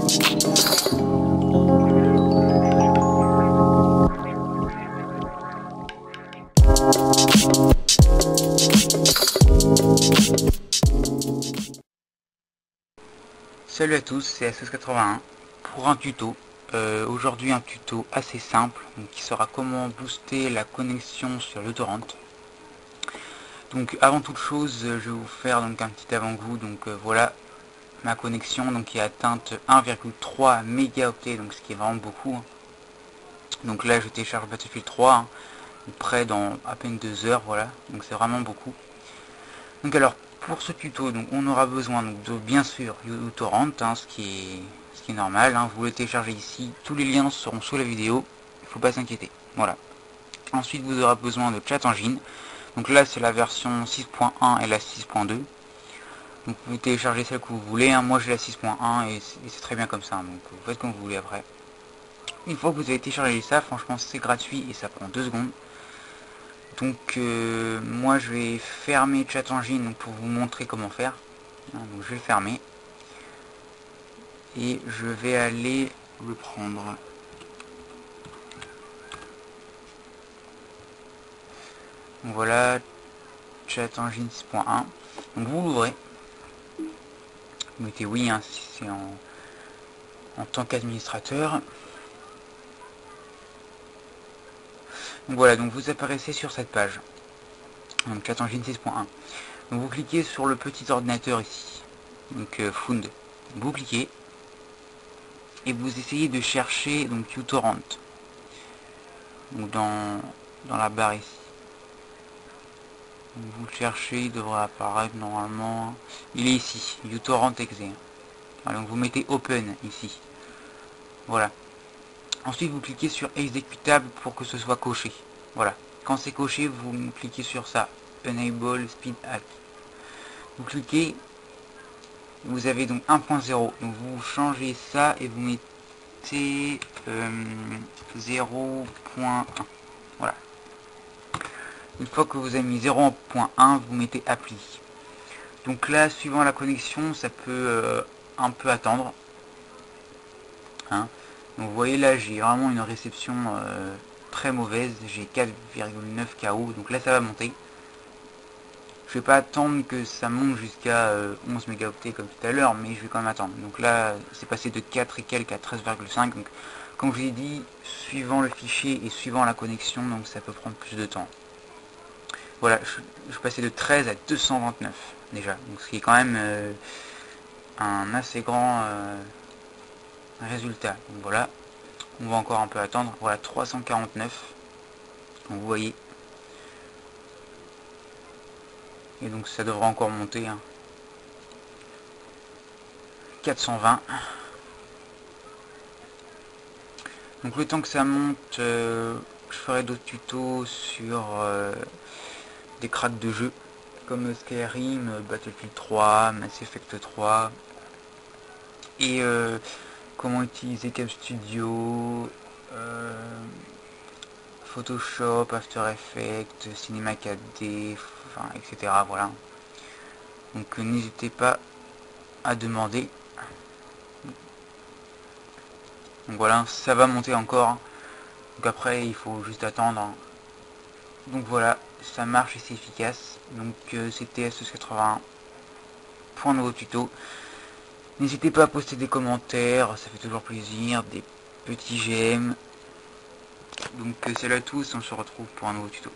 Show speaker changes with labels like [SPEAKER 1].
[SPEAKER 1] Salut à tous, c'est SS81 pour un tuto. Aujourd'hui un tuto assez simple donc, qui sera comment booster la connexion sur uTorrent. Donc avant toute chose, je vais vous faire donc un petit avant-goût. Donc voilà ma connexion donc qui est atteinte 1,3 mégaoctets, donc ce qui est vraiment beaucoup. Donc là je télécharge Battlefield 3 près dans à peine 2 heures, voilà. Donc c'est vraiment beaucoup. Donc alors pour ce tuto, donc on aura besoin donc, de bien sûr uTorrent, ce qui est normal, vous le téléchargez ici, tous les liens seront sous la vidéo, il ne faut pas s'inquiéter. Voilà. Ensuite vous aurez besoin de ChatEngine, donc là c'est la version 6.1 et la 6.2. Donc vous téléchargez celle que vous voulez, moi j'ai la 6.1 et c'est très bien comme ça, donc vous faites comme vous voulez après. Une fois que vous avez téléchargé ça, franchement c'est gratuit et ça prend 2 secondes. Donc moi je vais fermer ChatEngine pour vous montrer comment faire. Donc je vais le fermer. Et je vais aller le prendre. Donc voilà, ChatEngine 6.1. Donc vous l'ouvrez. Vous mettez oui si c'est en tant qu'administrateur. Donc voilà, donc vous apparaissez sur cette page. Donc ChatEngine 6.1. Donc vous cliquez sur le petit ordinateur ici. Donc Found. Vous cliquez. Et vous essayez de chercher donc uTorrent. Donc dans la barre ici. Donc vous le cherchez, il devrait apparaître normalement. Il est ici, uTorrent exe. Voilà, donc vous mettez Open ici. Voilà. Ensuite vous cliquez sur exécutable pour que ce soit coché. Voilà. Quand c'est coché, vous cliquez sur ça. Enable Speed Hack. Vous cliquez. Vous avez donc 1.0. Donc vous changez ça et vous mettez 0.1. Voilà. Une fois que vous avez mis 0.1, vous mettez appli. Donc là, suivant la connexion, ça peut un peu attendre. Donc vous voyez là, j'ai vraiment une réception très mauvaise. J'ai 4,9 KO. Donc là, ça va monter. Je vais pas attendre que ça monte jusqu'à 11 mégaoctets comme tout à l'heure, mais je vais quand même attendre. Donc là, c'est passé de 4 et quelques à 13,5. Donc comme je l'ai dit, suivant le fichier et suivant la connexion, donc ça peut prendre plus de temps. Voilà, je suis passé de 13 à 229 déjà. Donc ce qui est quand même un assez grand résultat. Donc voilà, on va encore un peu attendre. Voilà, 349. Donc vous voyez. Et donc ça devrait encore monter. 420. Donc le temps que ça monte, je ferai d'autres tutos sur des cracks de jeu comme Skyrim, Battlefield 3, Mass Effect 3 et comment utiliser Cam Studio, Photoshop, After Effects, Cinema 4D, enfin, etc. Voilà. Donc n'hésitez pas à demander. Donc voilà, ça va monter encore. Donc après, il faut juste attendre. Donc voilà, ça marche et c'est efficace. Donc c'était SS81 pour un nouveau tuto. N'hésitez pas à poster des commentaires, ça fait toujours plaisir, des petits j'aime. Donc salut à tous, on se retrouve pour un nouveau tuto.